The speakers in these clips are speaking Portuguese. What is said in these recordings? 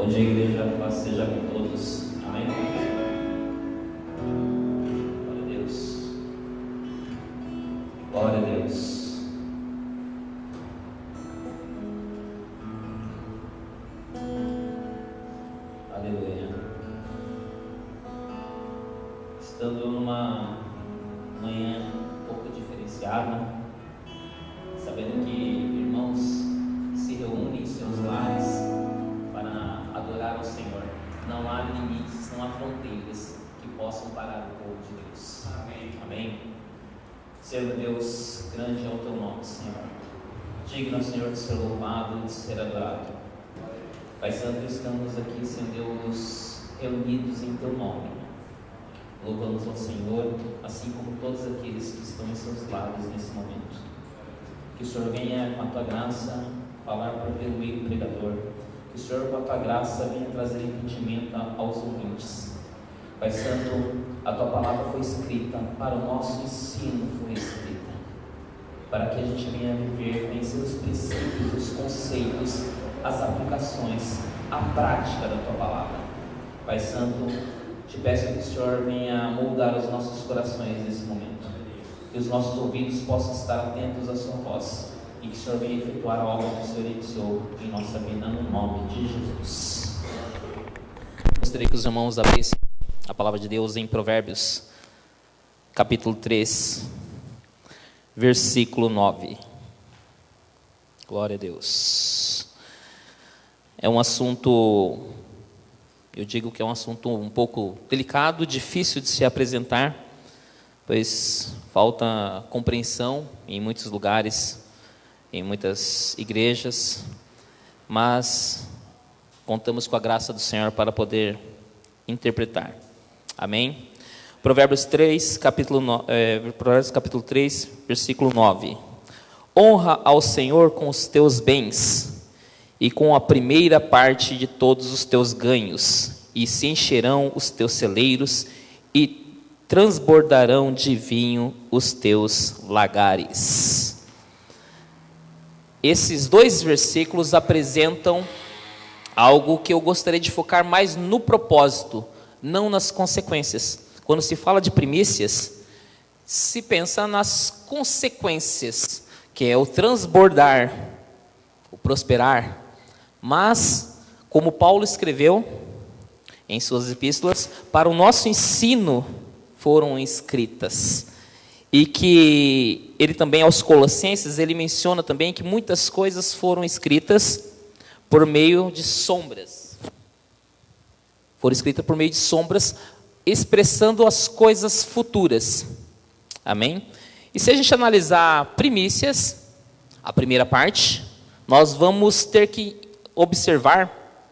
Bom dia, igreja, paz seja com todos. Amém? Glória a Deus. Glória a Deus. Aleluia. Estando numa manhã um pouco diferenciada, sabendo que irmãos se reúnem em seus lares para adorar ao Senhor, não há limites, não há fronteiras que possam parar o povo de Deus. Amém. Amém. Senhor Deus, grande é o teu nome, Senhor. Digno, Senhor, de ser louvado e de ser adorado. Pai Santo, estamos aqui, Senhor Deus, reunidos em teu nome. Louvamos ao Senhor, assim como todos aqueles que estão em seus lares nesse momento. Que o Senhor venha com a tua graça falar pelo meio do pregador. Que o Senhor, com a tua graça, venha trazer entendimento aos ouvintes. Pai Santo, a tua palavra foi escrita, para o nosso ensino foi escrita, para que a gente venha viver, conhecer os princípios, os conceitos, as aplicações, a prática da tua palavra. Pai Santo, te peço que o Senhor venha moldar os nossos corações nesse momento, que os nossos ouvidos possam estar atentos à sua voz e que o Senhor venha efetuar a obra que o Senhor iniciou em nossa vida, no nome de Jesus. Gostaria que os irmãos abrissem a palavra de Deus em Provérbios, capítulo 3, versículo 9. Glória a Deus. É um assunto, eu digo que é um assunto um pouco delicado, difícil de se apresentar, pois falta compreensão em muitos lugares, em muitas igrejas, mas contamos com a graça do Senhor para poder interpretar. Amém? Provérbios 3, Provérbios capítulo 3, versículo 9. Honra ao Senhor com os teus bens e com a primeira parte de todos os teus ganhos, e se encherão os teus celeiros e transbordarão de vinho os teus lagares. Esses dois versículos apresentam algo que eu gostaria de focar mais no propósito, não nas consequências. Quando se fala de primícias, se pensa nas consequências, que é o transbordar, o prosperar. Mas, como Paulo escreveu em suas epístolas, para o nosso ensino foram escritas. E que ele também, aos Colossenses, ele menciona também que muitas coisas foram escritas por meio de sombras. Foram escritas por meio de sombras, expressando as coisas futuras. Amém? E se a gente analisar primícias, a primeira parte, nós vamos ter que observar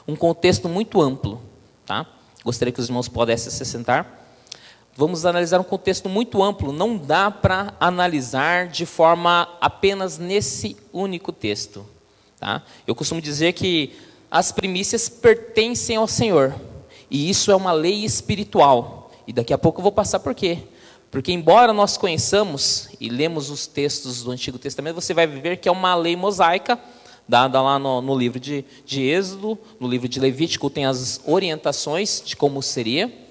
um contexto muito amplo, tá? Gostaria que os irmãos pudessem se sentar. Vamos analisar um contexto muito amplo, não dá para analisar de forma apenas nesse único texto, tá? Eu costumo dizer que as primícias pertencem ao Senhor, e isso é uma lei espiritual, e daqui a pouco eu vou passar por quê. Porque embora nós conheçamos e lemos os textos do Antigo Testamento, você vai ver que é uma lei mosaica, dada lá no livro de Êxodo, no livro de Levítico tem as orientações de como seria,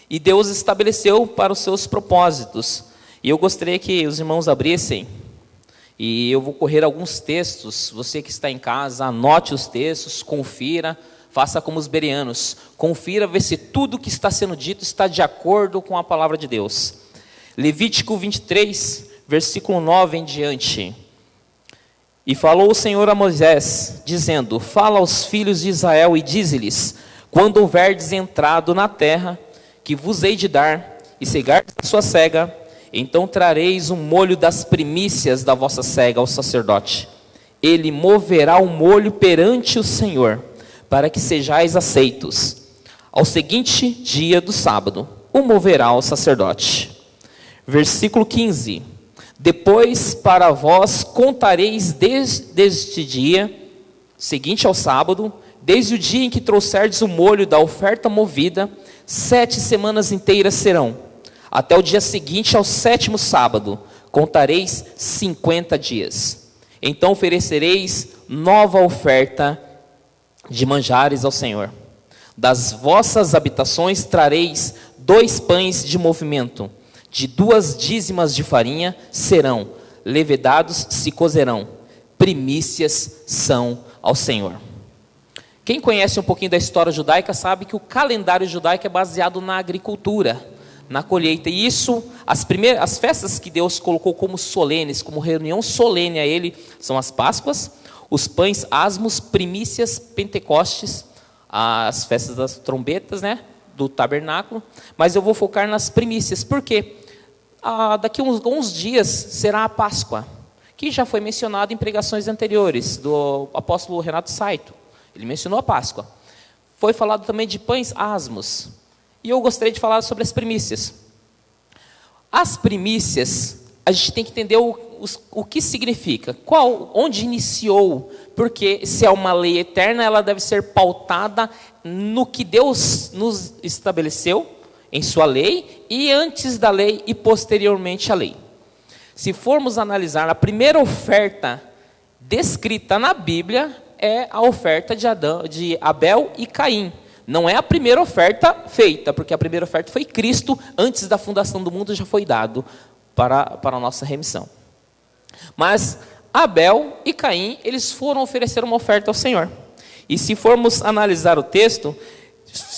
e Deus estabeleceu para os seus propósitos. E eu gostaria que os irmãos abrissem, e eu vou correr alguns textos. Você que está em casa, anote os textos, confira, faça como os bereanos, confira, vê se tudo que está sendo dito está de acordo com a palavra de Deus. Levítico 23, versículo 9 em diante. E falou o Senhor a Moisés, dizendo: fala aos filhos de Israel e dize-lhes: quando houverdes entrado na terra que vos hei de dar, e cegardes a sua cega, então trareis um molho das primícias da vossa cega ao sacerdote. Ele moverá o molho perante o Senhor, para que sejais aceitos. Ao seguinte dia do sábado, o moverá o sacerdote. Versículo 15. Depois para vós contareis desde este dia, seguinte ao sábado, desde o dia em que trouxerdes o molho da oferta movida, 7 semanas inteiras serão. Até o dia seguinte ao 7º sábado, contareis 50 dias. Então oferecereis nova oferta de manjares ao Senhor. Das vossas habitações trareis 2 pães de movimento, de 2 dízimas de farinha serão, levedados se cozerão, primícias são ao Senhor. Quem conhece um pouquinho da história judaica sabe que o calendário judaico é baseado na agricultura, na colheita. E isso, as festas que Deus colocou como solenes, como reunião solene a Ele, são as Páscoas, os pães asmos, primícias, Pentecostes, as festas das trombetas, né, do tabernáculo. Mas eu vou focar nas primícias, porque daqui a uns dias será a Páscoa, que já foi mencionado em pregações anteriores, do apóstolo Renato Saito. Ele mencionou a Páscoa. Foi falado também de pães asmos. E eu gostaria de falar sobre as primícias. As primícias, a gente tem que entender o que significa, onde iniciou, porque se é uma lei eterna, ela deve ser pautada no que Deus nos estabeleceu em sua lei, e antes da lei e posteriormente à lei. Se formos analisar, a primeira oferta descrita na Bíblia é a oferta de Abel e Caim. Não é a primeira oferta feita, porque a primeira oferta foi Cristo, antes da fundação do mundo já foi dado para a nossa remissão. Mas Abel e Caim, eles foram oferecer uma oferta ao Senhor. E se formos analisar o texto,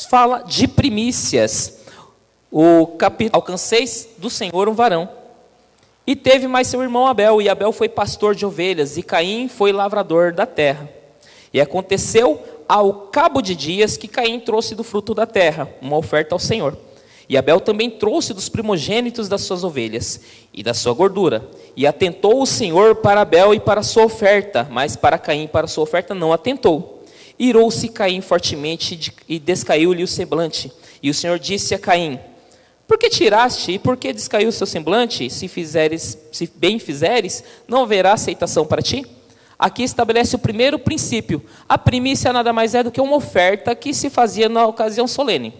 fala de primícias. O capítulo: alcanceis do Senhor um varão. E teve mais seu irmão Abel, e Abel foi pastor de ovelhas, e Caim foi lavrador da terra. E aconteceu ao cabo de dias que Caim trouxe do fruto da terra uma oferta ao Senhor. E Abel também trouxe dos primogênitos das suas ovelhas e da sua gordura. E atentou o Senhor para Abel e para a sua oferta, mas para Caim e para a sua oferta não atentou. Irou-se Caim fortemente e descaiu-lhe o semblante. E o Senhor disse a Caim: por que tiraste e por que descaiu o seu semblante? Se bem fizeres, não haverá aceitação para ti? Aqui estabelece o primeiro princípio. A primícia nada mais é do que uma oferta que se fazia na ocasião solene.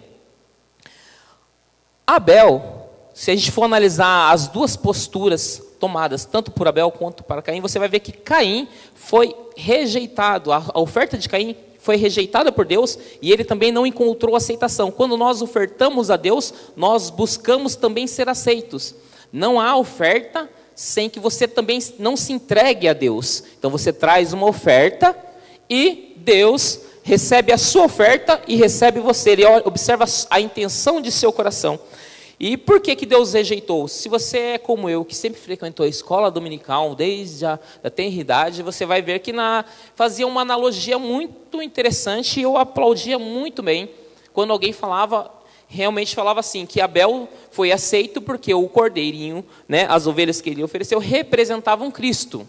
Abel, se a gente for analisar as duas posturas tomadas, tanto por Abel quanto para Caim, você vai ver que Caim foi rejeitado. A oferta de Caim foi rejeitada por Deus e ele também não encontrou aceitação. Quando nós ofertamos a Deus, nós buscamos também ser aceitos. Não há oferta sem que você também não se entregue a Deus. Então você traz uma oferta e Deus recebe a sua oferta e recebe você. Ele observa a intenção de seu coração. E por que Deus rejeitou? Se você é como eu, que sempre frequentou a escola dominical desde a tenridade, você vai ver que fazia uma analogia muito interessante e eu aplaudia muito bem quando alguém realmente falava assim, que Abel foi aceito porque o cordeirinho, né, as ovelhas que ele ofereceu, representavam Cristo.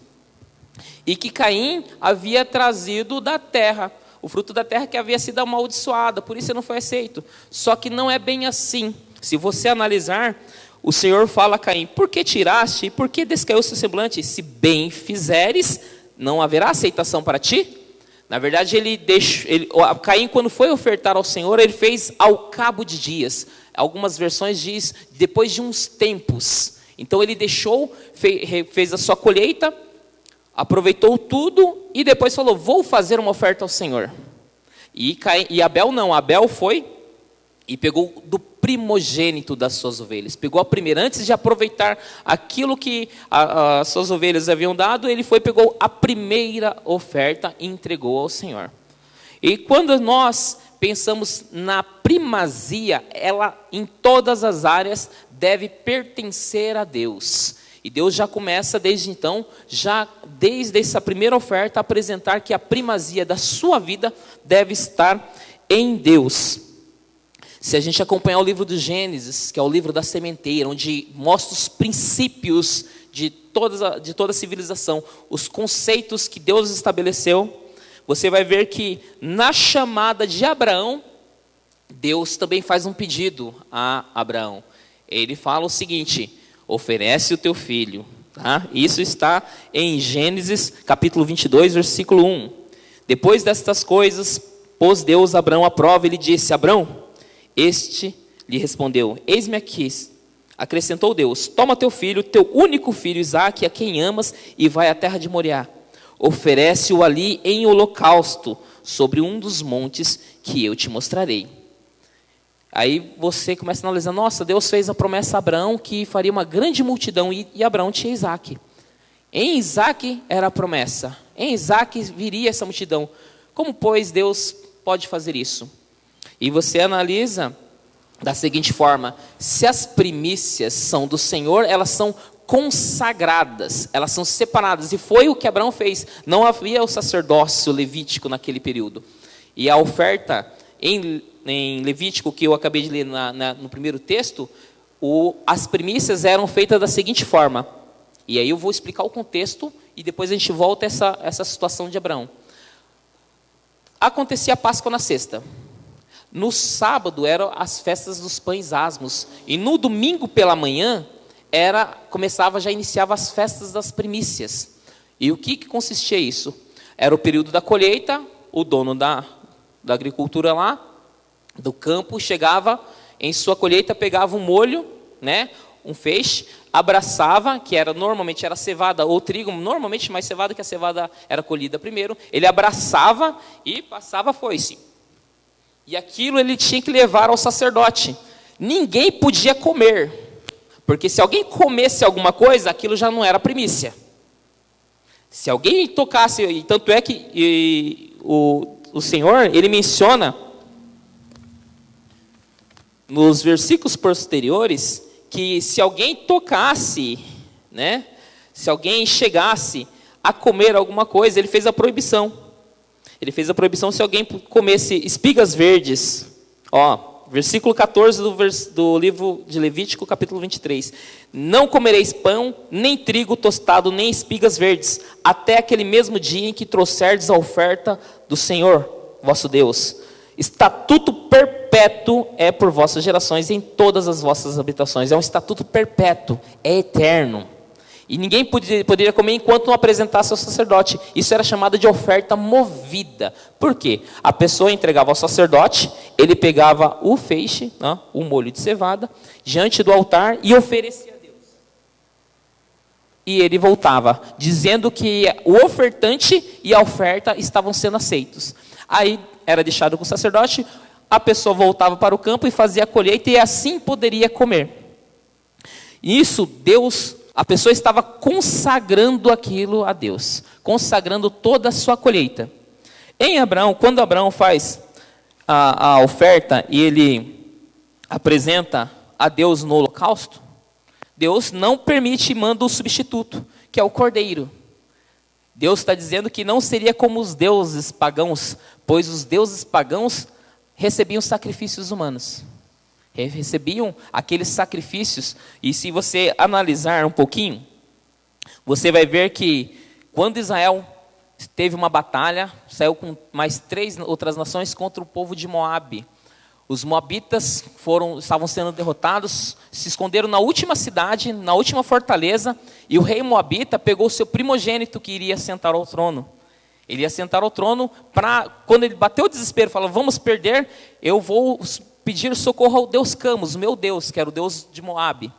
E que Caim havia trazido da terra, o fruto da terra que havia sido amaldiçoada, por isso ele não foi aceito. Só que não é bem assim. Se você analisar, o Senhor fala a Caim: por que tiraste e por que descaiu o seu semblante? Se bem fizeres, não haverá aceitação para ti? Na verdade, Caim, quando foi ofertar ao Senhor, ele fez ao cabo de dias. Algumas versões diz depois de uns tempos. Então ele fez a sua colheita, aproveitou tudo e depois falou: vou fazer uma oferta ao Senhor. E Abel não, Abel foi e pegou do primogênito das suas ovelhas. Pegou a primeira, antes de aproveitar aquilo que as suas ovelhas haviam dado, ele pegou a primeira oferta e entregou ao Senhor. E quando nós pensamos na primazia, ela em todas as áreas deve pertencer a Deus. E Deus já começa desde então, desde essa primeira oferta, a apresentar que a primazia da sua vida deve estar em Deus. Se a gente acompanhar o livro do Gênesis, que é o livro da sementeira, onde mostra os princípios de toda a civilização, os conceitos que Deus estabeleceu, você vai ver que na chamada de Abraão, Deus também faz um pedido a Abraão. Ele fala o seguinte: oferece o teu filho. Tá? Isso está em Gênesis capítulo 22, versículo 1. Depois destas coisas, pôs Deus Abraão à prova e lhe disse: Abraão, este lhe respondeu: eis-me aqui. Acrescentou Deus: toma teu filho, teu único filho Isaque, a quem amas, e vai à terra de Moriá. Oferece-o ali em holocausto, sobre um dos montes que eu te mostrarei. Aí você começa a analisar, nossa, Deus fez a promessa a Abraão que faria uma grande multidão, e Abraão tinha Isaac. Em Isaac era a promessa, em Isaac viria essa multidão. Como, pois, Deus pode fazer isso? E você analisa da seguinte forma: se as primícias são do Senhor, elas são consagradas, elas são separadas, e foi o que Abraão fez. Não havia o sacerdócio levítico naquele período, e a oferta em Levítico, que eu acabei de ler no primeiro texto, as primícias eram feitas da seguinte forma, e aí eu vou explicar o contexto, e depois a gente volta a essa situação de Abraão. Acontecia a Páscoa na sexta, no sábado eram as festas dos pães asmos, e no domingo pela manhã, já iniciava as festas das primícias. E o que consistia isso? Era o período da colheita, o dono da agricultura lá, do campo, chegava em sua colheita, pegava um molho, né, um feixe, abraçava, que normalmente era cevada ou trigo, normalmente mais cevada, que a cevada era colhida primeiro, ele abraçava e passava a foice. E aquilo ele tinha que levar ao sacerdote. Ninguém podia comer, porque se alguém comesse alguma coisa, aquilo já não era primícia. Se alguém tocasse, e tanto é que o Senhor, ele menciona nos versículos posteriores, que se alguém tocasse, né, se alguém chegasse a comer alguma coisa, ele fez a proibição. Ele fez a proibição se alguém comesse espigas verdes. Versículo 14 do livro de Levítico, capítulo 23. Não comereis pão, nem trigo tostado, nem espigas verdes, até aquele mesmo dia em que trouxerdes a oferta do Senhor, vosso Deus. Estatuto perpétuo é por vossas gerações em todas as vossas habitações. É um estatuto perpétuo, é eterno. E ninguém poderia comer enquanto não apresentasse ao sacerdote. Isso era chamado de oferta movida. Por quê? A pessoa entregava ao sacerdote, ele pegava o feixe, o molho de cevada, diante do altar e oferecia a Deus. E ele voltava, dizendo que o ofertante e a oferta estavam sendo aceitos. Aí era deixado com o sacerdote, a pessoa voltava para o campo e fazia a colheita, e assim poderia comer. Isso, a pessoa estava consagrando aquilo a Deus, consagrando toda a sua colheita. Em Abraão, quando Abraão faz a oferta e ele apresenta a Deus no holocausto, Deus não permite e manda o substituto, que é o cordeiro. Deus está dizendo que não seria como os deuses pagãos, pois os deuses pagãos recebiam sacrifícios humanos. Recebiam aqueles sacrifícios, e se você analisar um pouquinho, você vai ver que quando Israel teve uma batalha, saiu com mais 3 outras nações contra o povo de Moabe. Os moabitas estavam sendo derrotados, se esconderam na última cidade, na última fortaleza, e o rei moabita pegou o seu primogênito que iria sentar ao trono. Ele ia sentar ao trono, quando ele bateu o desespero, falou, vamos perder, eu vou pedir socorro ao Deus Camus, meu Deus, que era o Deus de Moabe.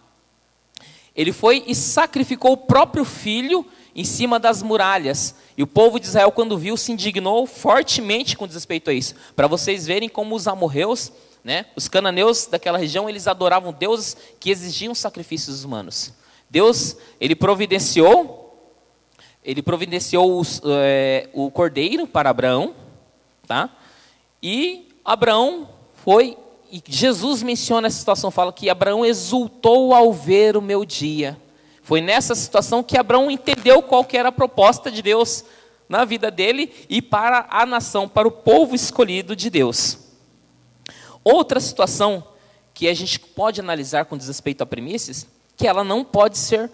Ele foi e sacrificou o próprio filho em cima das muralhas. E o povo de Israel, quando viu, se indignou fortemente com respeito a isso. Para vocês verem como os amorreus, né, os cananeus daquela região, eles adoravam deuses que exigiam sacrifícios humanos. Deus, ele providenciou o cordeiro para Abraão, tá? E Abraão foi, e Jesus menciona essa situação, fala que Abraão exultou ao ver o meu dia. Foi nessa situação que Abraão entendeu qual que era a proposta de Deus na vida dele e para a nação, para o povo escolhido de Deus. Outra situação que a gente pode analisar com respeito a primícias, que ela não pode ser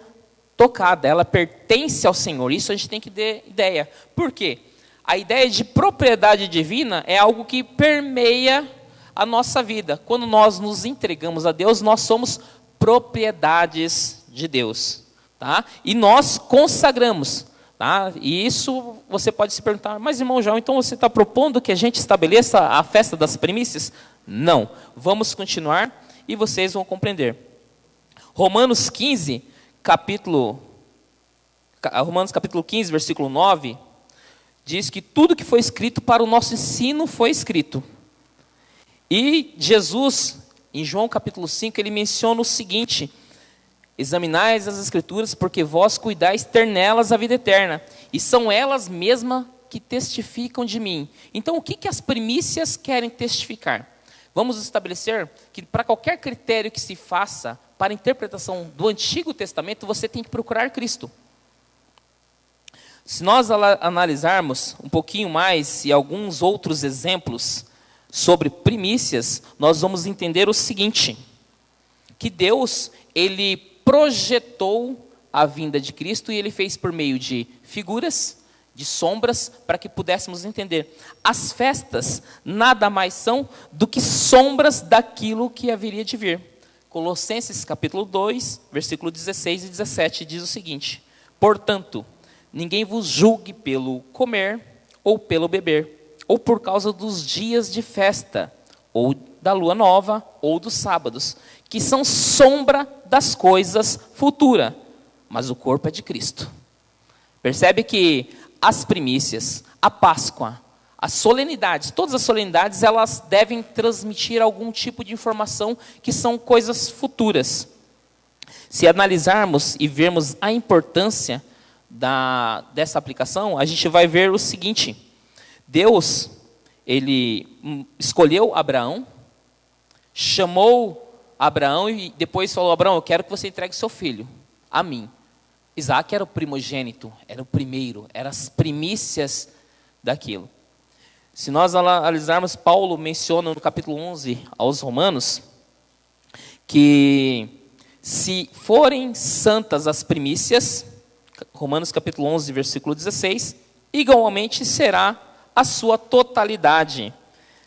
tocada, ela pertence ao Senhor. Isso a gente tem que ter ideia. Por quê? A ideia de propriedade divina é algo que permeia a nossa vida. Quando nós nos entregamos a Deus, nós somos propriedades de Deus, tá? E nós consagramos, tá? E isso você pode se perguntar, mas irmão João, então você está propondo que a gente estabeleça a festa das primícias? Não. Vamos continuar e vocês vão compreender. Romanos capítulo 15, versículo 9, diz que tudo que foi escrito para o nosso ensino foi escrito. E Jesus, em João capítulo 5, ele menciona o seguinte: examinais as Escrituras, porque vós cuidais ter nelas a vida eterna, e são elas mesmas que testificam de mim. Então, o que as primícias querem testificar? Vamos estabelecer que para qualquer critério que se faça para a interpretação do Antigo Testamento, você tem que procurar Cristo. Se nós analisarmos um pouquinho mais e alguns outros exemplos sobre primícias, nós vamos entender o seguinte: que Deus, ele projetou a vinda de Cristo e ele fez por meio de figuras, de sombras, para que pudéssemos entender. As festas nada mais são do que sombras daquilo que haveria de vir. Colossenses capítulo 2, versículo 16 e 17 diz o seguinte: portanto, ninguém vos julgue pelo comer ou pelo beber, ou por causa dos dias de festa, ou da lua nova, ou dos sábados, que são sombra das coisas futuras, mas o corpo é de Cristo. Percebe que as primícias, a Páscoa, as solenidades, todas as solenidades, elas devem transmitir algum tipo de informação que são coisas futuras. Se analisarmos e vermos a importância dessa aplicação, a gente vai ver o seguinte: Deus, ele escolheu Abraão, chamou Abraão e depois falou: Abraão, eu quero que você entregue seu filho a mim. Isaac era o primogênito, era o primeiro, eram as primícias daquilo. Se nós analisarmos, Paulo menciona no capítulo 11 aos Romanos, que se forem santas as primícias, Romanos capítulo 11, versículo 16, igualmente será a sua totalidade.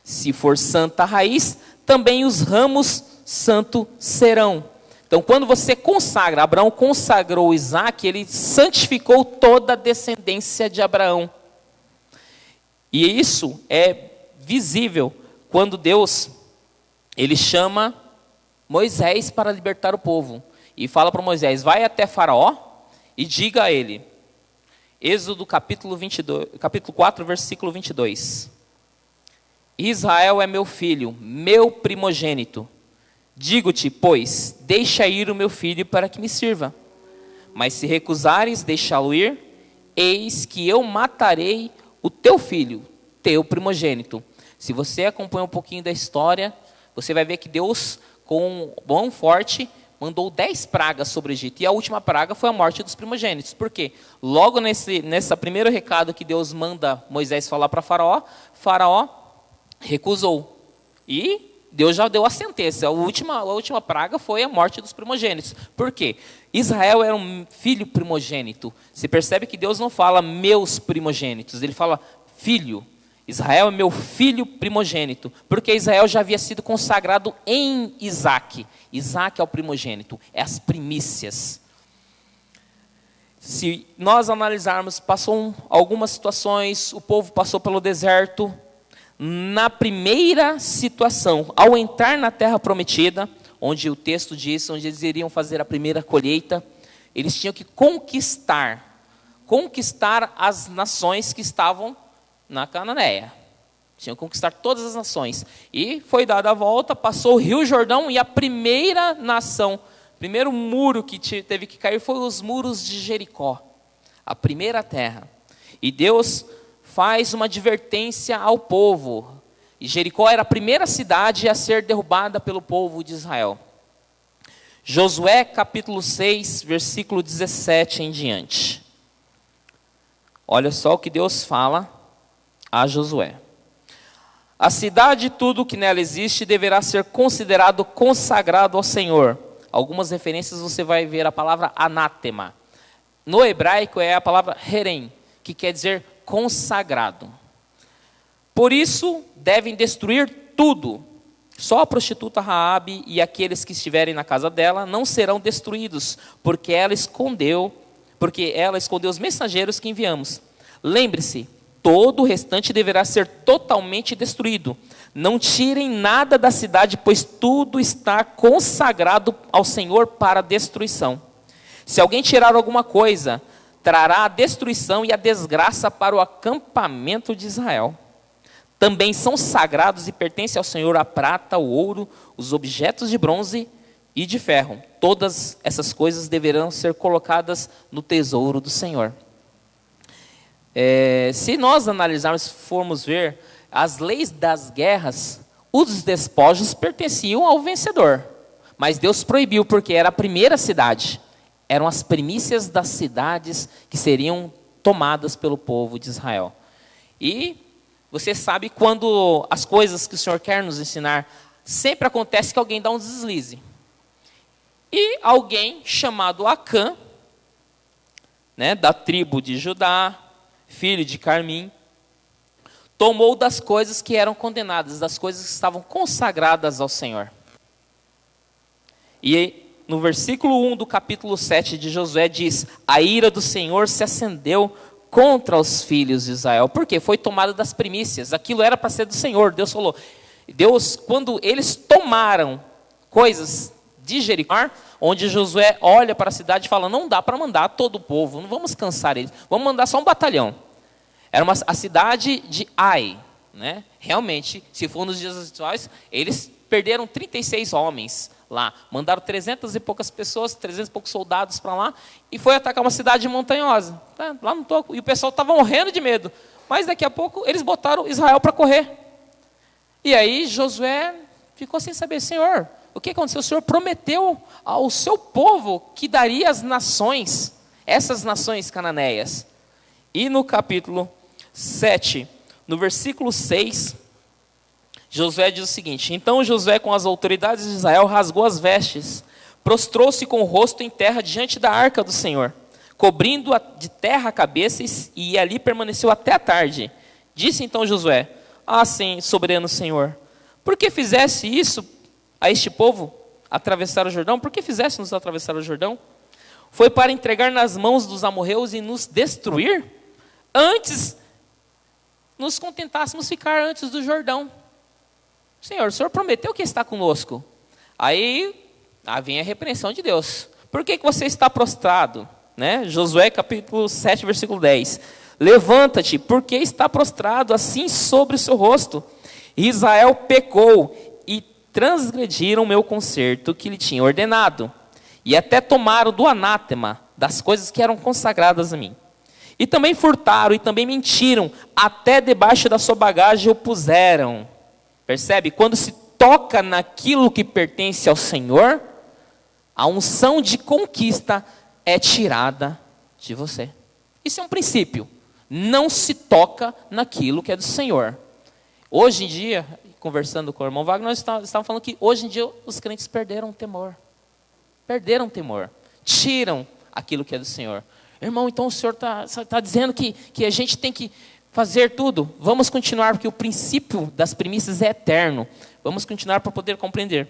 Se for santa a raiz, também os ramos santo serão. Então, quando você consagra, Abraão consagrou Isaac, ele santificou toda a descendência de Abraão. E isso é visível quando Deus, ele chama Moisés para libertar o povo. E fala para Moisés: vai até Faraó e diga a ele, Êxodo capítulo 4, versículo 22. Israel é meu filho, meu primogênito. Digo-te, pois, deixa ir o meu filho para que me sirva. Mas se recusares deixá-lo ir, eis que eu matarei o teu filho, teu primogênito. Se você acompanha um pouquinho da história, você vai ver que Deus, com mão forte, mandou 10 pragas sobre o Egito. E a última praga foi a morte dos primogênitos. Por quê? Logo nesse primeiro recado que Deus manda Moisés falar para Faraó, Faraó recusou. E Deus já deu a sentença. A última praga foi a morte dos primogênitos. Por quê? Israel era um filho primogênito. Você percebe que Deus não fala meus primogênitos, ele fala filho. Israel é meu filho primogênito, porque Israel já havia sido consagrado em Isaac. Isaac é o primogênito, é as primícias. Se nós analisarmos, passou algumas situações, o povo passou pelo deserto. Na primeira situação, ao entrar na terra prometida, onde o texto diz, onde eles iriam fazer a primeira colheita, eles tinham que conquistar as nações que estavam na Cananeia. Tinham que conquistar todas as nações. E foi dada a volta, passou o Rio Jordão, e a primeira nação, o primeiro muro que teve que cair foi os muros de Jericó, a primeira terra. E Deus faz uma advertência ao povo. E Jericó era a primeira cidade a ser derrubada pelo povo de Israel. Josué capítulo 6, versículo 17 em diante. Olha só o que Deus fala a Josué. A cidade e tudo que nela existe deverá ser considerado consagrado ao Senhor. Algumas referências você vai ver a palavra anátema. No hebraico é a palavra herem, que quer dizer consagrado. Por isso devem destruir tudo. Só a prostituta Raabe e aqueles que estiverem na casa dela não serão destruídos, porque ela escondeu os mensageiros que enviamos. Lembre-se, todo o restante deverá ser totalmente destruído. Não tirem nada da cidade, pois tudo está consagrado ao Senhor para destruição. Se alguém tirar alguma coisa trará a destruição e a desgraça para o acampamento de Israel. Também são sagrados e pertencem ao Senhor a prata, o ouro, os objetos de bronze e de ferro. Todas essas coisas deverão ser colocadas no tesouro do Senhor. Se nós analisarmos, formos ver, as leis das guerras, os despojos pertenciam ao vencedor. Mas Deus proibiu, porque era a primeira cidade. Eram as primícias das cidades que seriam tomadas pelo povo de Israel. E você sabe, quando as coisas que o Senhor quer nos ensinar, sempre acontece que alguém dá um deslize. E alguém chamado Acã, né, da tribo de Judá, filho de Carmim, tomou das coisas que eram condenadas, das coisas que estavam consagradas ao Senhor. E no versículo 1 do capítulo 7 de Josué diz: a ira do Senhor se acendeu contra os filhos de Israel. Por quê? Foi tomada das primícias. Aquilo era para ser do Senhor. Deus falou. Deus, quando eles tomaram coisas de Jericó, onde Josué olha para a cidade e fala: não dá para mandar todo o povo, não vamos cansar eles, vamos mandar só um batalhão. Era a cidade de Ai, né? Realmente, se for nos dias atuais, eles perderam 36 homens lá, mandaram 300 e poucas pessoas, 300 e poucos soldados para lá, e foi atacar uma cidade montanhosa, né? Lá no toco, e o pessoal estava morrendo de medo, mas daqui a pouco eles botaram Israel para correr. E aí Josué ficou sem saber: Senhor, o que aconteceu? O Senhor prometeu ao seu povo que daria as nações, essas nações cananeias. E no capítulo 7, no versículo 6, Josué diz o seguinte: então Josué, com as autoridades de Israel, rasgou as vestes, prostrou-se com o rosto em terra diante da arca do Senhor, cobrindo de terra a cabeça, e ali permaneceu até a tarde. Disse então Josué: ah, sim, soberano Senhor, por que fizesse isso a este povo, atravessar o Jordão? Por que fizesse-nos atravessar o Jordão? Foi para entregar nas mãos dos amorreus e nos destruir? Antes nos contentássemos ficar antes do Jordão. Senhor, o Senhor prometeu que está conosco. Aí vem a repreensão de Deus. Por que você está prostrado? Né? Josué capítulo 7, versículo 10. Levanta-te, porque está prostrado assim sobre o seu rosto. Israel pecou e transgrediram o meu concerto que lhe tinha ordenado. E até tomaram do anátema das coisas que eram consagradas a mim. E também furtaram e também mentiram, até debaixo da sua bagagem o puseram. Percebe? Quando se toca naquilo que pertence ao Senhor, a unção de conquista é tirada de você. Isso é um princípio. Não se toca naquilo que é do Senhor. Hoje em dia, conversando com o irmão Wagner, nós estávamos falando que hoje em dia os crentes perderam o temor. Perderam o temor. Tiram aquilo que é do Senhor. Irmão, então o Senhor está dizendo que a gente tem que fazer tudo. Vamos continuar, porque o princípio das primícias é eterno. Vamos continuar para poder compreender.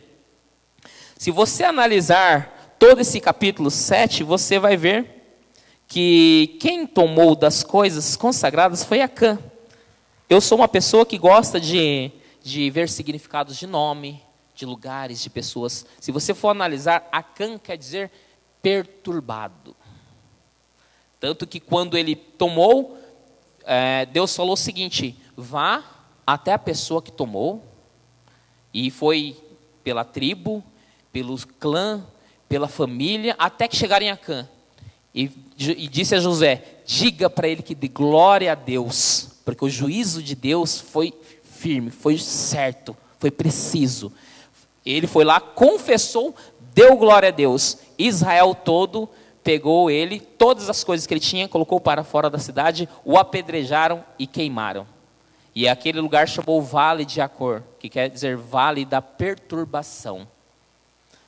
Se você analisar todo esse capítulo 7, você vai ver que quem tomou das coisas consagradas foi Acã. Eu sou uma pessoa que gosta de ver significados de nome, de lugares, de pessoas. Se você for analisar, Acã quer dizer perturbado. Tanto que quando ele tomou, Deus falou o seguinte: vá até a pessoa que tomou, e foi pela tribo, pelo clã, pela família, até que chegarem a Acã. E disse a Josué: diga para ele que dê glória a Deus, porque o juízo de Deus foi firme, foi certo, foi preciso. Ele foi lá, confessou, deu glória a Deus. Israel todo pegou ele, todas as coisas que ele tinha, colocou para fora da cidade, o apedrejaram e queimaram. E aquele lugar chamou Vale de Acor, que quer dizer Vale da Perturbação.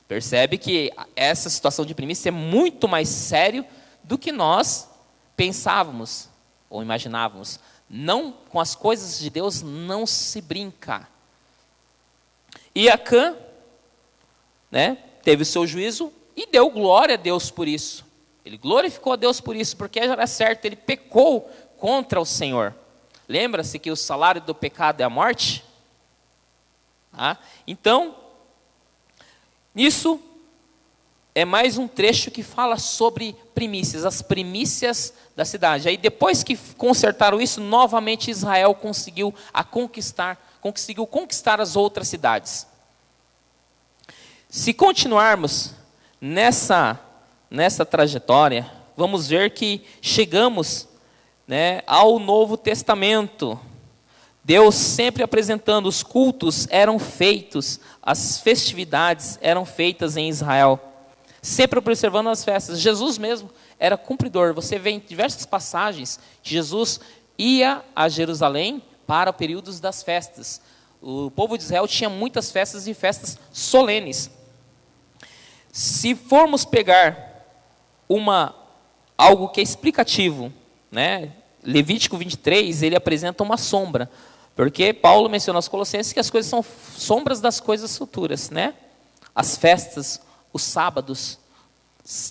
Percebe que essa situação de primícia é muito mais sério do que nós pensávamos ou imaginávamos. Não, com as coisas de Deus não se brinca. E Acã, né, teve o seu juízo e deu glória a Deus por isso. Ele glorificou a Deus por isso, porque era certo, ele pecou contra o Senhor. Lembra-se que o salário do pecado é a morte? Então, nisso, é mais um trecho que fala sobre primícias, as primícias da cidade. Aí depois que consertaram isso, novamente Israel conseguiu conquistar as outras cidades. Se continuarmos nessa trajetória, vamos ver que chegamos, né, ao Novo Testamento. Deus sempre apresentando, os cultos eram feitos, as festividades eram feitas em Israel, sempre observando as festas. Jesus mesmo era cumpridor. Você vê em diversas passagens que Jesus ia a Jerusalém para períodos das festas. O povo de Israel tinha muitas festas e festas solenes. Se formos pegar algo que é explicativo, né? Levítico 23, ele apresenta uma sombra, porque Paulo menciona aos Colossenses que as coisas são sombras das coisas futuras, né? As festas, os sábados,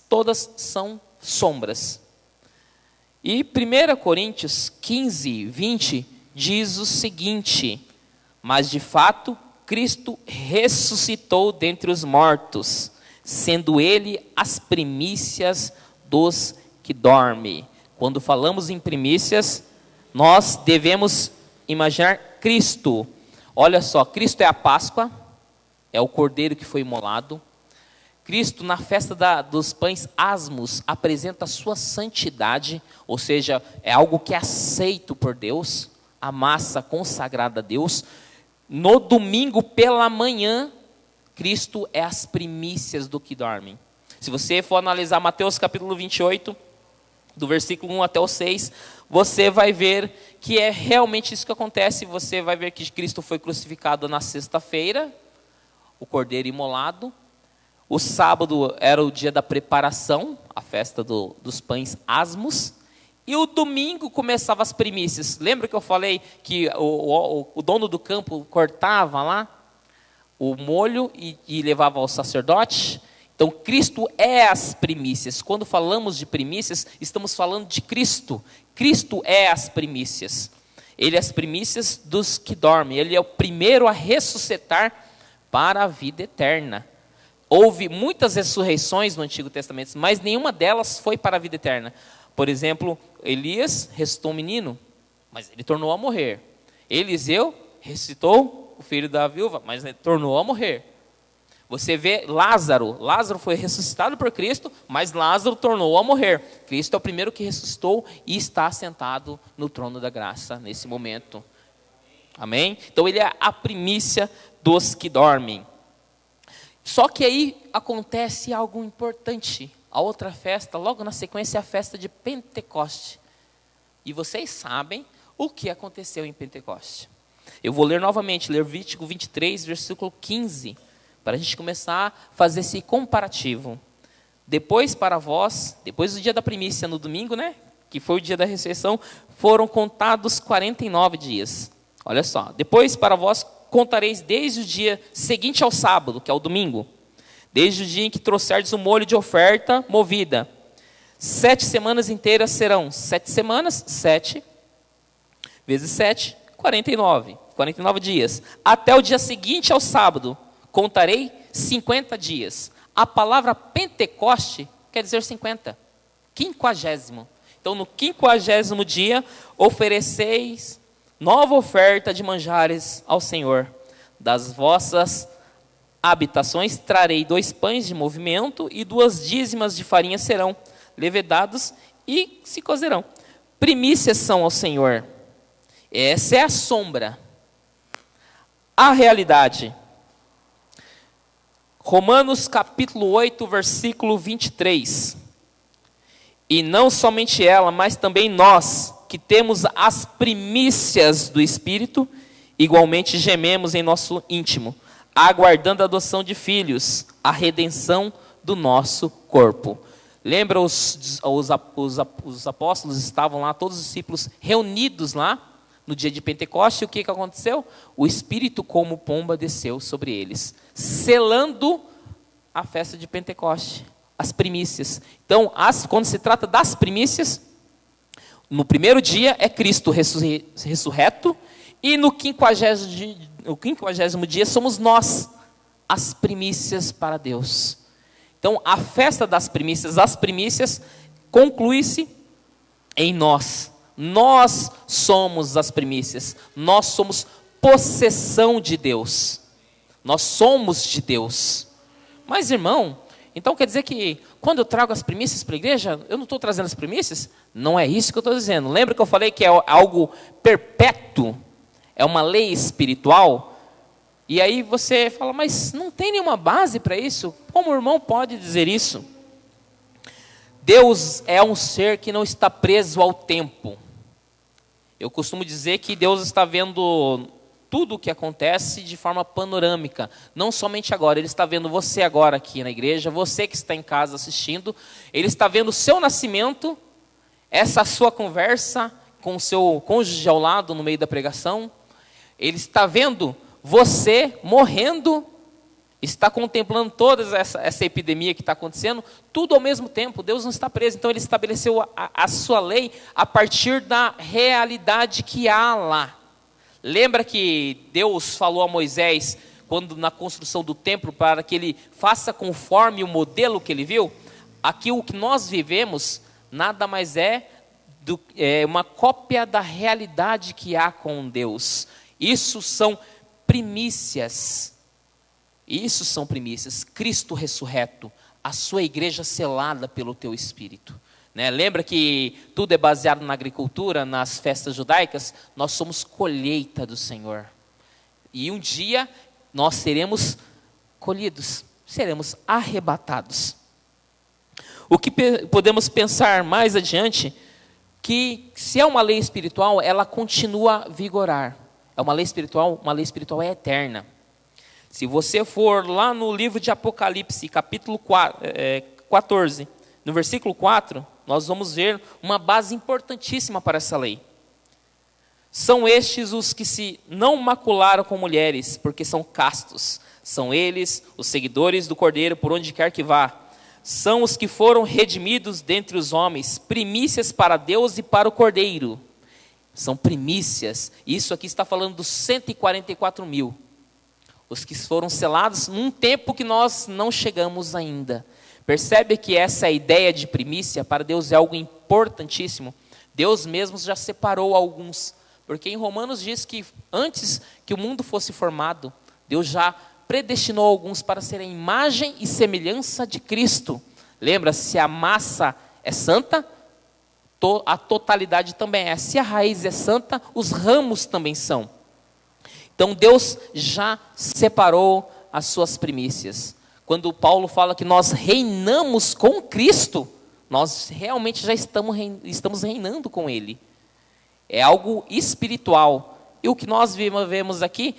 todas são sombras. E 1 Coríntios 15, 20 diz o seguinte: mas de fato Cristo ressuscitou dentre os mortos, sendo ele as primícias dos que dormem. Quando falamos em primícias, nós devemos imaginar Cristo. Olha só, Cristo é a Páscoa, é o cordeiro que foi imolado. Cristo, na festa dos pães asmos, apresenta a sua santidade, ou seja, é algo que é aceito por Deus, a massa consagrada a Deus. No domingo pela manhã, Cristo é as primícias do que dormem. Se você for analisar Mateus capítulo 28, do versículo 1 até o 6, você vai ver que é realmente isso que acontece. Você vai ver que Cristo foi crucificado na sexta-feira, o cordeiro imolado. O sábado era o dia da preparação, a festa dos pães asmos. E o domingo começava as primícias. Lembra que eu falei que o dono do campo cortava lá o molho e levava ao sacerdote? Então, Cristo é as primícias. Quando falamos de primícias, estamos falando de Cristo. Cristo é as primícias. Ele é as primícias dos que dormem. Ele é o primeiro a ressuscitar para a vida eterna. Houve muitas ressurreições no Antigo Testamento, mas nenhuma delas foi para a vida eterna. Por exemplo, Elias ressuscitou um menino, mas ele tornou a morrer. Eliseu ressuscitou o filho da viúva, mas ele tornou a morrer. Você vê Lázaro foi ressuscitado por Cristo, mas Lázaro tornou a morrer. Cristo é o primeiro que ressuscitou e está sentado no trono da graça nesse momento. Amém? Então ele é a primícia dos que dormem. Só que aí acontece algo importante. A outra festa, logo na sequência, é a festa de Pentecoste. E vocês sabem o que aconteceu em Pentecoste. Eu vou ler novamente, Levítico 23, versículo 15, para a gente começar a fazer esse comparativo. Depois do dia da primícia no domingo, né, que foi o dia da ressurreição, foram contados 49 dias. Olha só, depois para vós contareis desde o dia seguinte ao sábado, que é o domingo, desde o dia em que trouxerdes o molho de oferta movida. 7 semanas inteiras serão 7 semanas, 7 vezes 7, 49 dias. Até o dia seguinte ao sábado, contarei 50 dias. A palavra Pentecoste quer dizer 50. 50º. Então, no 50º dia, ofereceis nova oferta de manjares ao Senhor. Das vossas habitações trarei 2 pães de movimento e 2 dízimas de farinha serão levedados e se cozerão. Primícias são ao Senhor. Essa é a sombra. A realidade. Romanos capítulo 8, versículo 23. E não somente ela, mas também nós, que temos as primícias do Espírito, igualmente gememos em nosso íntimo, aguardando a adoção de filhos, a redenção do nosso corpo. Lembra os apóstolos estavam lá, todos os discípulos reunidos lá, no dia de Pentecoste, o que aconteceu? O Espírito como pomba desceu sobre eles, selando a festa de Pentecoste, as primícias. Então, quando se trata das primícias, no primeiro dia é Cristo ressurreto, e no 50º dia somos nós, as primícias para Deus. Então, a festa das primícias, as primícias, conclui-se em nós. Nós somos as primícias. Nós somos possessão de Deus. Nós somos de Deus. Mas, irmão, então quer dizer que quando eu trago as primícias para a igreja, eu não estou trazendo as primícias? Não é isso que eu estou dizendo. Lembra que eu falei que é algo perpétuo? É uma lei espiritual? E aí você fala, mas não tem nenhuma base para isso? Como o irmão pode dizer isso? Deus é um ser que não está preso ao tempo. Eu costumo dizer que Deus está vendo tudo o que acontece de forma panorâmica. Não somente agora, Ele está vendo você agora aqui na igreja, você que está em casa assistindo. Ele está vendo o seu nascimento, essa sua conversa com o seu cônjuge ao lado no meio da pregação. Ele está vendo você morrendo, está contemplando toda essa epidemia que está acontecendo, tudo ao mesmo tempo. Deus não está preso. Então Ele estabeleceu a sua lei a partir da realidade que há lá. Lembra que Deus falou a Moisés, quando na construção do templo, para que ele faça conforme o modelo que ele viu? Aqui o que nós vivemos nada mais é uma cópia da realidade que há com Deus. Isso são primícias. Isso são primícias. Cristo ressurreto, a sua igreja selada pelo teu Espírito. Lembra que tudo é baseado na agricultura, nas festas judaicas? Nós somos colheita do Senhor. E um dia nós seremos colhidos, seremos arrebatados. O que podemos pensar mais adiante, que se é uma lei espiritual, ela continua a vigorar. É uma lei espiritual é eterna. Se você for lá no livro de Apocalipse, capítulo 14, no versículo 4, nós vamos ver uma base importantíssima para essa lei. São estes os que se não macularam com mulheres, porque são castos. São eles, os seguidores do Cordeiro, por onde quer que vá. São os que foram redimidos dentre os homens, primícias para Deus e para o Cordeiro. São primícias. Isso aqui está falando dos 144 mil. Os que foram selados num tempo que nós não chegamos ainda. Percebe que essa ideia de primícia para Deus é algo importantíssimo. Deus mesmo já separou alguns. Porque em Romanos diz que antes que o mundo fosse formado, Deus já predestinou alguns para serem imagem e semelhança de Cristo. Lembra, se a massa é santa, a totalidade também é. Se a raiz é santa, os ramos também são. Então Deus já separou as suas primícias. Quando Paulo fala que nós reinamos com Cristo, nós realmente já estamos reinando com Ele. É algo espiritual. E o que nós vemos aqui,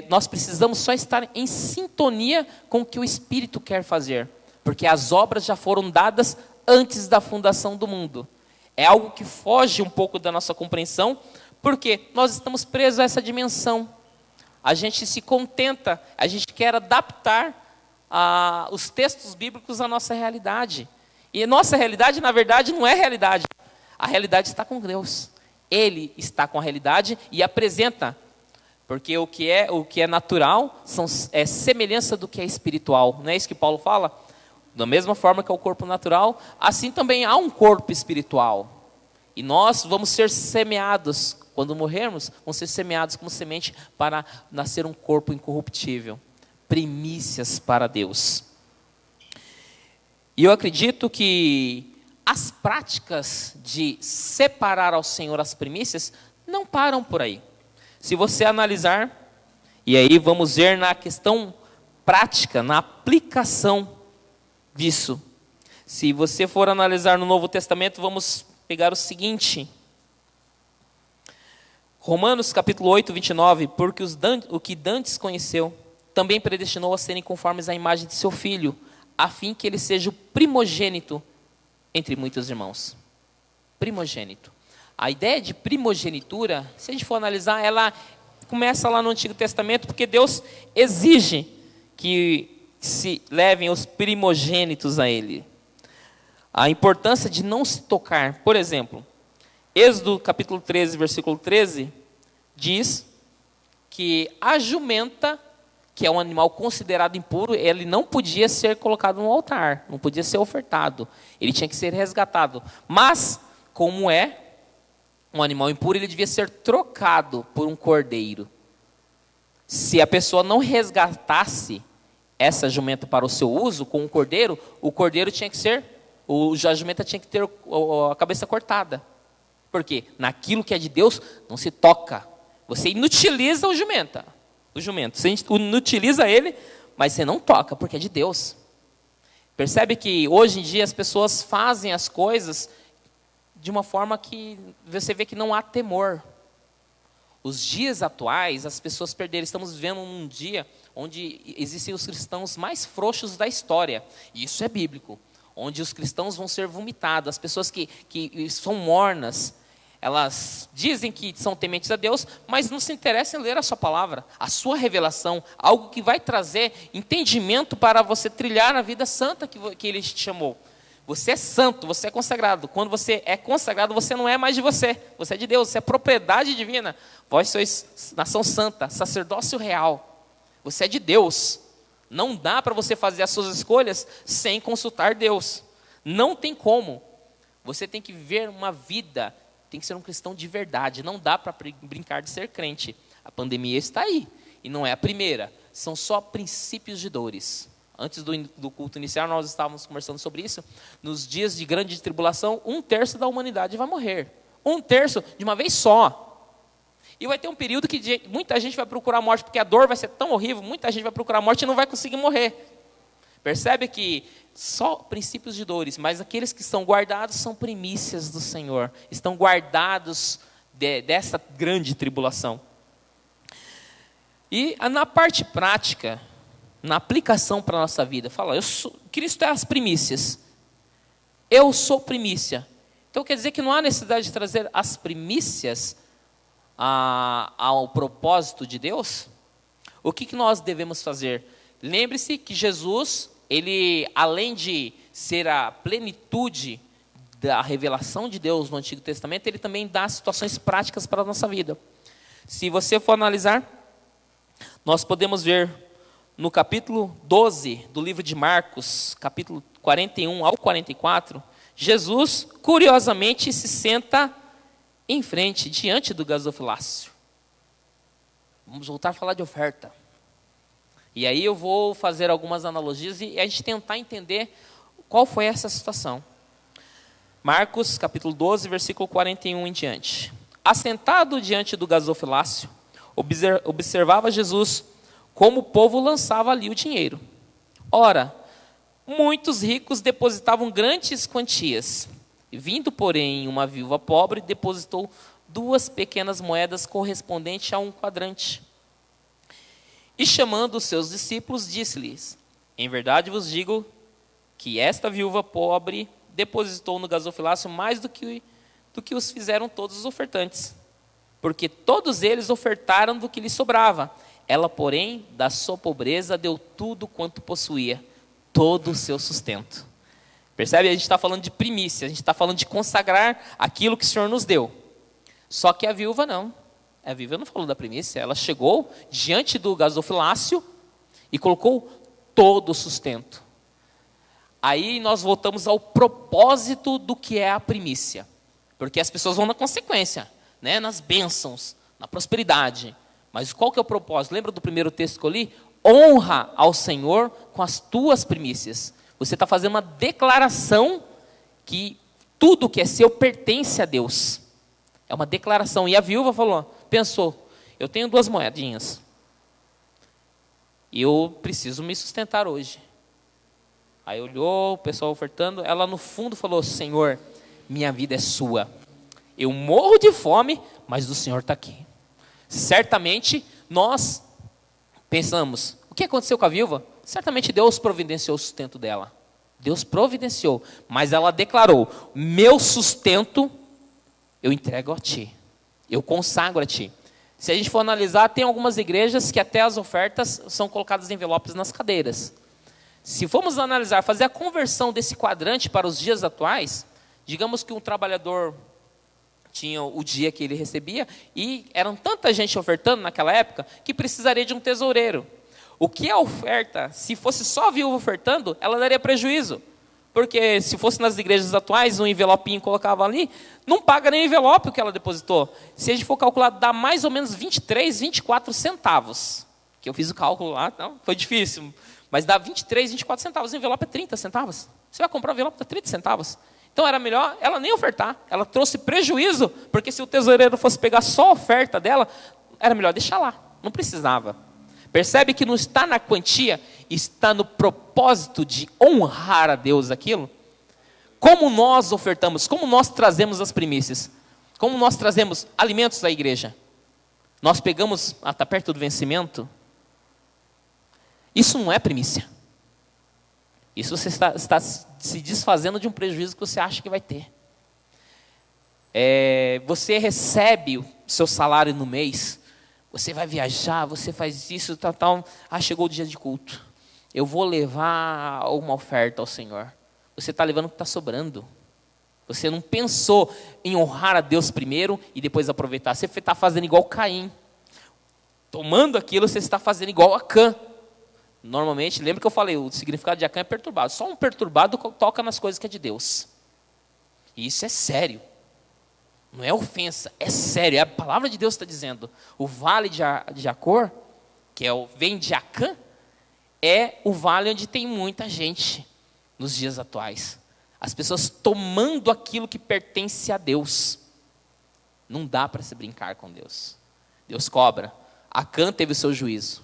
nós precisamos só estar em sintonia com o que o Espírito quer fazer. Porque as obras já foram dadas antes da fundação do mundo. É algo que foge um pouco da nossa compreensão, porque nós estamos presos a essa dimensão. A gente se contenta, a gente quer adaptar os textos bíblicos à nossa realidade. E a nossa realidade, na verdade, não é realidade. A realidade está com Deus. Ele está com a realidade e apresenta. Porque o que é natural é semelhança do que é espiritual. Não é isso que Paulo fala? Da mesma forma que é o corpo natural, assim também há um corpo espiritual. E nós vamos ser semeados, quando morrermos, vamos ser semeados como semente para nascer um corpo incorruptível. Primícias para Deus. E eu acredito que as práticas de separar ao Senhor as primícias não param por aí. Se você analisar, e aí vamos ver na questão prática, na aplicação disso. Se você for analisar no Novo Testamento, vamos pegar o seguinte. Romanos capítulo 8, 29. Porque o que dantes conheceu, também predestinou a serem conformes à imagem de seu Filho, a fim que ele seja o primogênito entre muitos irmãos. Primogênito. A ideia de primogenitura, se a gente for analisar, ela começa lá no Antigo Testamento, porque Deus exige que se levem os primogênitos a Ele. A importância de não se tocar. Por exemplo, Êxodo capítulo 13, versículo 13, diz que a jumenta que é um animal considerado impuro, ele não podia ser colocado no altar, não podia ser ofertado. Ele tinha que ser resgatado. Mas, como é um animal impuro, ele devia ser trocado por um cordeiro. Se a pessoa não resgatasse essa jumenta para o seu uso com o cordeiro tinha que ser, a jumenta tinha que ter a cabeça cortada. Por quê? Naquilo que é de Deus, não se toca. Você inutiliza o jumento. Você inutiliza ele, mas você não toca, porque é de Deus. Percebe que hoje em dia as pessoas fazem as coisas de uma forma que você vê que não há temor. Os dias atuais, as pessoas perderam. Estamos vivendo um dia onde existem os cristãos mais frouxos da história. E isso é bíblico. Onde os cristãos vão ser vomitados. As pessoas que são mornas, elas dizem que são tementes a Deus, mas não se interessam em ler a sua palavra, a sua revelação, algo que vai trazer entendimento para você trilhar a vida santa que Ele te chamou. Você é santo, você é consagrado. Quando você é consagrado, você não é mais de você. Você é de Deus, você é propriedade divina. Vós sois nação santa, sacerdócio real. Você é de Deus. Não dá para você fazer as suas escolhas sem consultar Deus. Não tem como. Você tem que viver uma vida, tem que ser um cristão de verdade. Não dá para brincar de ser crente. A pandemia está aí. E não é a primeira. São só princípios de dores. Antes do culto inicial, nós estávamos conversando sobre isso. Nos dias de grande tribulação, 1/3 da humanidade vai morrer. 1/3 de uma vez só. E vai ter um período que muita gente vai procurar a morte, porque a dor vai ser tão horrível, muita gente vai procurar a morte e não vai conseguir morrer. Percebe que só princípios de dores, mas aqueles que estão guardados são primícias do Senhor. Estão guardados dessa grande tribulação. E na parte prática, na aplicação para a nossa vida, fala, Cristo é as primícias. Eu sou primícia. Então quer dizer que não há necessidade de trazer as primícias ao propósito de Deus? O que nós devemos fazer? Lembre-se que Jesus, ele, além de ser a plenitude da revelação de Deus no Antigo Testamento, ele também dá situações práticas para a nossa vida. Se você for analisar, nós podemos ver no capítulo 12 do livro de Marcos, capítulo 41 ao 44, Jesus, curiosamente, se senta em frente, diante do gasofilácio. Vamos voltar a falar de oferta. E aí eu vou fazer algumas analogias e a gente tentar entender qual foi essa situação. Marcos, capítulo 12, versículo 41 em diante. Assentado diante do gasofilácio, observava Jesus como o povo lançava ali o dinheiro. Ora, muitos ricos depositavam grandes quantias. Vindo, porém, uma viúva pobre, depositou 2 pequenas moedas correspondentes a 1 quadrante. E chamando os seus discípulos, disse-lhes, em verdade vos digo que esta viúva pobre depositou no gasofilácio mais do que os fizeram todos os ofertantes. Porque todos eles ofertaram do que lhes sobrava. Ela, porém, da sua pobreza, deu tudo quanto possuía, todo o seu sustento. Percebe? A gente está falando de primícia, a gente está falando de consagrar aquilo que o Senhor nos deu. Só que a viúva não. A viúva não falou da primícia, ela chegou diante do gasofilácio e colocou todo o sustento. Aí nós voltamos ao propósito do que é a primícia. Porque as pessoas vão na consequência, né? Nas bênçãos, na prosperidade. Mas qual que é o propósito? Lembra do primeiro texto que eu li? Honra ao Senhor com as tuas primícias. Você está fazendo uma declaração que tudo que é seu pertence a Deus. É uma declaração. E a viúva pensou, eu tenho 2 moedinhas. E eu preciso me sustentar hoje. Aí olhou o pessoal ofertando. Ela no fundo falou, Senhor, minha vida é sua. Eu morro de fome, mas o Senhor está aqui. Certamente nós pensamos, o que aconteceu com a viúva? Certamente Deus providenciou o sustento dela. Deus providenciou, mas ela declarou, meu sustento eu entrego a ti, eu consagro a ti. Se a gente for analisar, tem algumas igrejas que até as ofertas são colocadas em envelopes nas cadeiras. Se formos analisar, fazer a conversão desse quadrante para os dias atuais, digamos que um trabalhador tinha o dia que ele recebia, e eram tanta gente ofertando naquela época, que precisaria de um tesoureiro. O que é oferta? Se fosse só a viúva ofertando, ela daria prejuízo. Porque se fosse nas igrejas atuais, um envelopinho colocava ali, não paga nem o envelope o que ela depositou. Se a gente for calcular, dá mais ou menos 23, 24 centavos. Que eu fiz o cálculo lá, não, foi difícil. Mas dá 23, 24 centavos. O envelope é 30 centavos. Você vai comprar um envelope, dá 30 centavos. Então era melhor ela nem ofertar. Ela trouxe prejuízo, porque se o tesoureiro fosse pegar só a oferta dela, era melhor deixar lá. Não precisava. Percebe que não está na quantia, está no propósito de honrar a Deus aquilo? Como nós ofertamos, como nós trazemos as primícias, como nós trazemos alimentos à igreja. Nós pegamos, está perto do vencimento, isso não é primícia. Isso você está se desfazendo de um prejuízo que você acha que vai ter. Você recebe o seu salário no mês, você vai viajar, você faz isso, tal. Chegou o dia de culto. Eu vou levar uma oferta ao Senhor. Você está levando o que está sobrando. Você não pensou em honrar a Deus primeiro e depois aproveitar. Você está fazendo igual Caim. Tomando aquilo, você está fazendo igual Acã. Normalmente, lembra que eu falei, o significado de Acã é perturbado. Só um perturbado toca nas coisas que é de Deus. E isso é sério. Não é ofensa, é sério. A palavra de Deus está dizendo. O vale de Acor, que vem de Acã, é o vale onde tem muita gente nos dias atuais. As pessoas tomando aquilo que pertence a Deus. Não dá para se brincar com Deus. Deus cobra. Acã teve o seu juízo.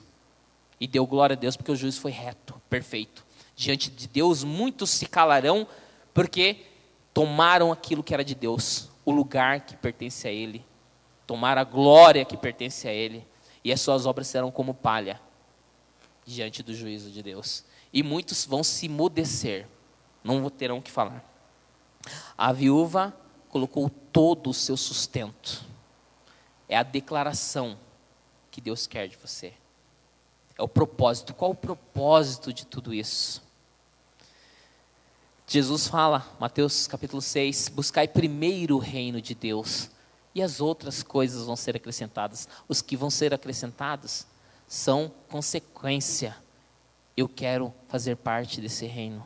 E deu glória a Deus porque o juízo foi reto, perfeito. Diante de Deus, muitos se calarão porque tomaram aquilo que era de Deus. O lugar que pertence a Ele. Tomaram a glória que pertence a Ele. E as suas obras serão como palha diante do juízo de Deus. E muitos vão se emudecer. Não terão o que falar. A viúva colocou todo o seu sustento. É a declaração que Deus quer de você. É o propósito. Qual o propósito de tudo isso? Jesus fala, Mateus capítulo 6, buscai primeiro o reino de Deus, e as outras coisas vão ser acrescentadas. Os que vão ser acrescentados são consequência. Eu quero fazer parte desse reino.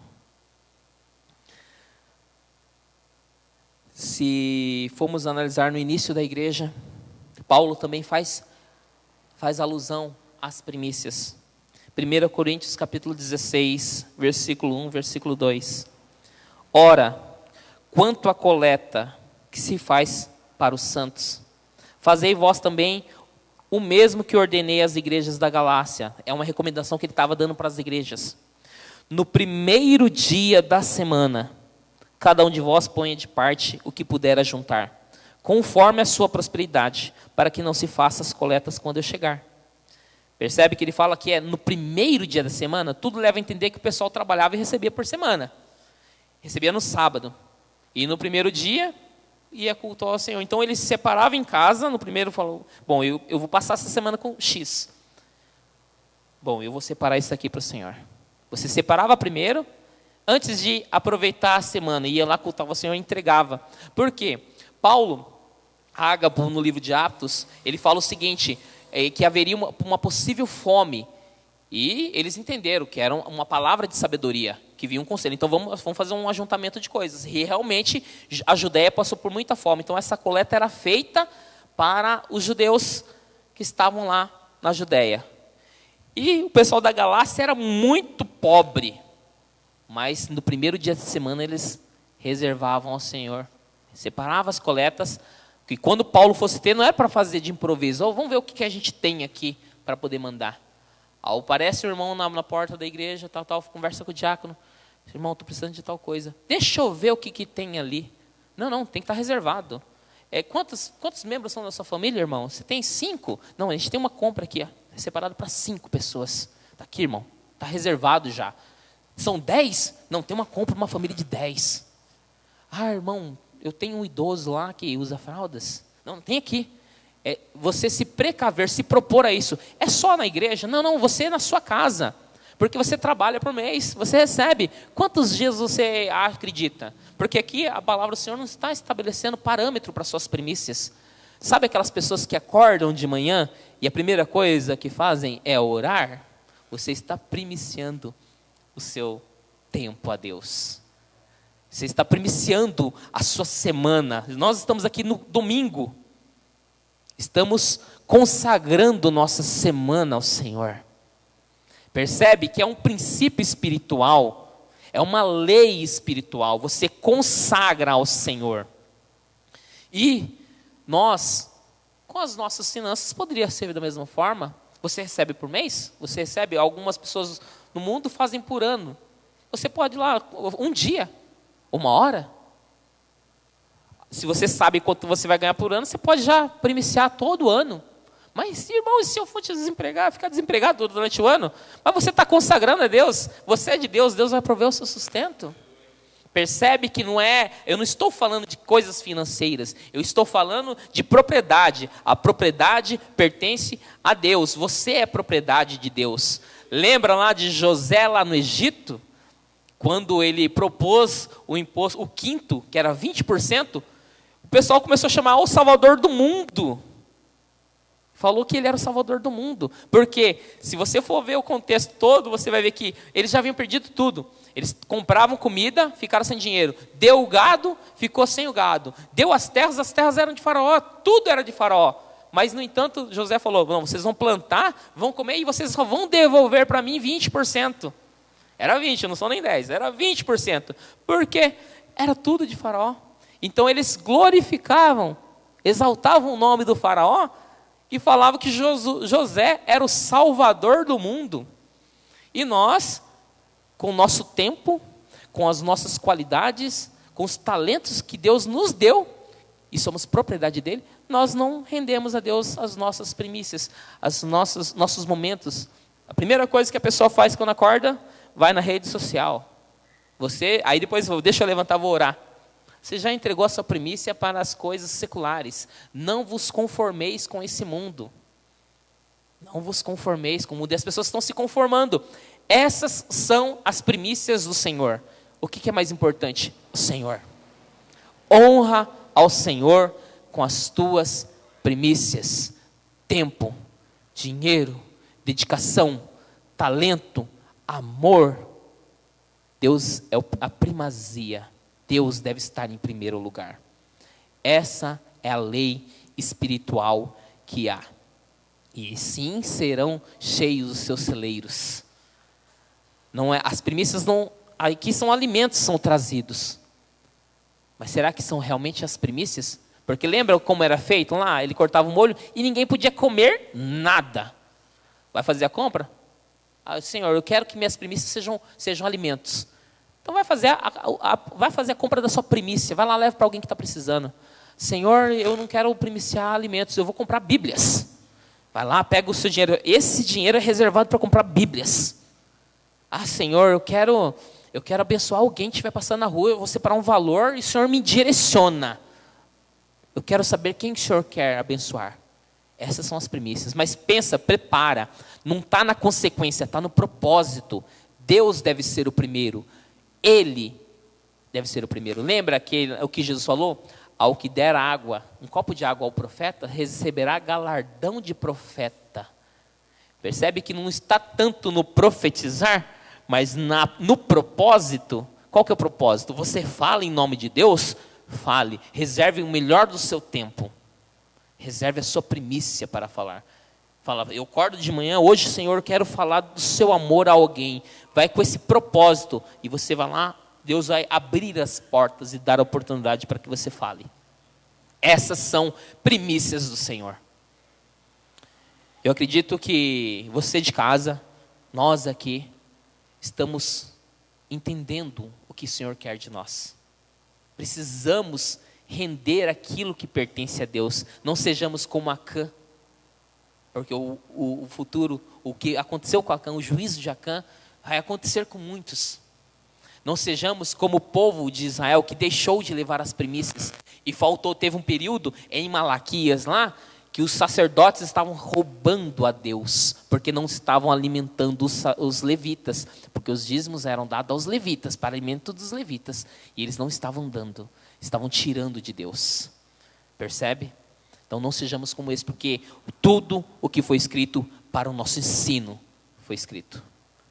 Se formos analisar no início da igreja, Paulo também faz alusão às primícias. 1 Coríntios capítulo 16, versículo 1, versículo 2. Ora, quanto à coleta que se faz para os santos, fazei vós também o mesmo que ordenei às igrejas da Galácia. É uma recomendação que ele estava dando para as igrejas. No primeiro dia da semana, cada um de vós ponha de parte o que puder ajuntar, conforme a sua prosperidade, para que não se faça as coletas quando eu chegar. Percebe que ele fala que é no primeiro dia da semana? Tudo leva a entender que o pessoal trabalhava e recebia por semana. Recebia no sábado. E no primeiro dia, ia cultuar ao Senhor. Então ele se separava em casa. No primeiro falou, bom, eu vou passar essa semana com X. Bom, eu vou separar isso aqui para o Senhor. Você separava primeiro, antes de aproveitar a semana. Ia lá cultuar ao Senhor e entregava. Por quê? Paulo, Ágapo, no livro de Atos, ele fala o seguinte, que haveria uma possível fome. E eles entenderam que era uma palavra de sabedoria, que vinha um conselho. Então vamos fazer um ajuntamento de coisas. E realmente a Judéia passou por muita fome. Então essa coleta era feita para os judeus que estavam lá na Judéia. E o pessoal da Galácia era muito pobre. Mas no primeiro dia de semana eles reservavam ao Senhor. Separavam as coletas. Que quando Paulo fosse ter, não era para fazer de improviso. Vamos ver o que a gente tem aqui para poder mandar. Aparece o irmão na porta da igreja, tal, conversa com o diácono. Irmão, estou precisando de tal coisa. Deixa eu ver o que tem ali. Não, tem que estar reservado. Quantos membros são da sua família, irmão? Você tem 5? Não, a gente tem uma compra aqui, separado para 5 pessoas. Está aqui, irmão. Está reservado já. São 10? Não, tem uma compra para uma família de 10. Irmão, eu tenho um idoso lá que usa fraldas. Não, tem aqui. Você se precaver, se propor a isso. É só na igreja? Não, você é na sua casa. Porque você trabalha por mês, você recebe. Quantos dias você acredita? Porque aqui a palavra do Senhor não está estabelecendo parâmetro para suas primícias. Sabe aquelas pessoas que acordam de manhã e a primeira coisa que fazem é orar? você está primiciando o seu tempo a Deus. Você está primiciando a sua semana. Nós estamos aqui no domingo. Estamos consagrando nossa semana ao Senhor. Percebe que é um princípio espiritual, é uma lei espiritual. Você consagra ao Senhor. E nós, com as nossas finanças, poderia ser da mesma forma. Você recebe por mês? Você recebe? Algumas pessoas no mundo fazem por ano. Você pode ir lá um dia, uma hora. Se você sabe quanto você vai ganhar por ano, você pode já primiciar todo ano. Mas, irmão, e se eu for te desempregar, ficar desempregado durante o ano? Mas você está consagrando a Deus, você é de Deus, Deus vai prover o seu sustento. Percebe que eu não estou falando de coisas financeiras, eu estou falando de propriedade. A propriedade pertence a Deus, você é propriedade de Deus. Lembra lá de José lá no Egito? Quando ele propôs o imposto, o quinto, que era 20%, o pessoal começou a chamar o Salvador do mundo. Falou que ele era o Salvador do mundo. Porque se você for ver o contexto todo, você vai ver que eles já haviam perdido tudo. Eles compravam comida, ficaram sem dinheiro. Deu o gado, ficou sem o gado. Deu as terras eram de Faraó, tudo era de Faraó. Mas, no entanto, José falou, não, vocês vão plantar, vão comer e vocês só vão devolver para mim 20%. Era 20%, não são nem 10%, era 20%. Porque era tudo de Faraó. Então eles glorificavam, exaltavam o nome do Faraó e falavam que José era o Salvador do mundo. E nós, com o nosso tempo, com as nossas qualidades, com os talentos que Deus nos deu, e somos propriedade dele, nós não rendemos a Deus as nossas primícias, nossos momentos. A primeira coisa que a pessoa faz quando acorda, vai na rede social. Aí depois, deixa eu levantar, vou orar. Você já entregou a sua primícia para as coisas seculares. Não vos conformeis com esse mundo. Não vos conformeis com o mundo. E as pessoas estão se conformando. Essas são as primícias do Senhor. O que é mais importante? O Senhor. Honra ao Senhor com as tuas primícias. Tempo, dinheiro, dedicação, talento, amor. Deus é a primazia. Deus deve estar em primeiro lugar. Essa é a lei espiritual que há. E sim serão cheios os seus celeiros. Não é, as primícias não, aqui são alimentos, são trazidos. Mas será que são realmente as primícias? Porque lembra como era feito lá? Ele cortava o molho e ninguém podia comer nada. Vai fazer a compra? Senhor, eu quero que minhas primícias sejam alimentos. Então vai fazer a compra da sua primícia. Vai lá, leva para alguém que está precisando. Senhor, eu não quero primiciar alimentos, eu vou comprar Bíblias. Vai lá, pega o seu dinheiro. Esse dinheiro é reservado para comprar Bíblias. Senhor, eu quero abençoar alguém que estiver passando na rua, eu vou separar um valor e o Senhor me direciona. Eu quero saber quem o Senhor quer abençoar. Essas são as primícias. Mas pensa, prepara. Não está na consequência, está no propósito. Deus deve ser o primeiro. Ele deve ser o primeiro. Lembra o que Jesus falou? Ao que der água, um copo de água ao profeta, receberá galardão de profeta. Percebe que não está tanto no profetizar, mas no propósito. Qual que é o propósito? Você fala em nome de Deus? Fale. Reserve o melhor do seu tempo. Reserve a sua primícia para falar. Fala, eu acordo de manhã, hoje, Senhor, eu quero falar do seu amor a alguém. Vai com esse propósito. E você vai lá, Deus vai abrir as portas e dar a oportunidade para que você fale. Essas são primícias do Senhor. Eu acredito que você de casa, nós aqui, estamos entendendo o que o Senhor quer de nós. Precisamos render aquilo que pertence a Deus. Não sejamos como Acã. Porque o futuro, o que aconteceu com Acã, o juízo de Acã, vai acontecer com muitos. Não sejamos como o povo de Israel que deixou de levar as primícias. E teve um período em Malaquias lá, que os sacerdotes estavam roubando a Deus, porque não estavam alimentando os levitas, porque os dízimos eram dados aos levitas, para alimento dos levitas, e eles não estavam dando, estavam tirando de Deus. Percebe? Então não sejamos como esse, porque tudo o que foi escrito para o nosso ensino foi escrito.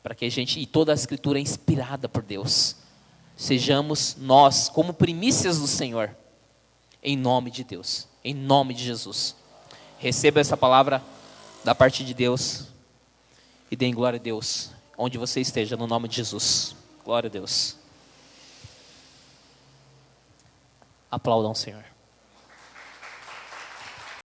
Para que a gente, e toda a Escritura é inspirada por Deus, sejamos nós como primícias do Senhor, em nome de Deus, em nome de Jesus. Receba essa palavra da parte de Deus e dê glória a Deus, onde você esteja, no nome de Jesus. Glória a Deus. Aplaudam o Senhor.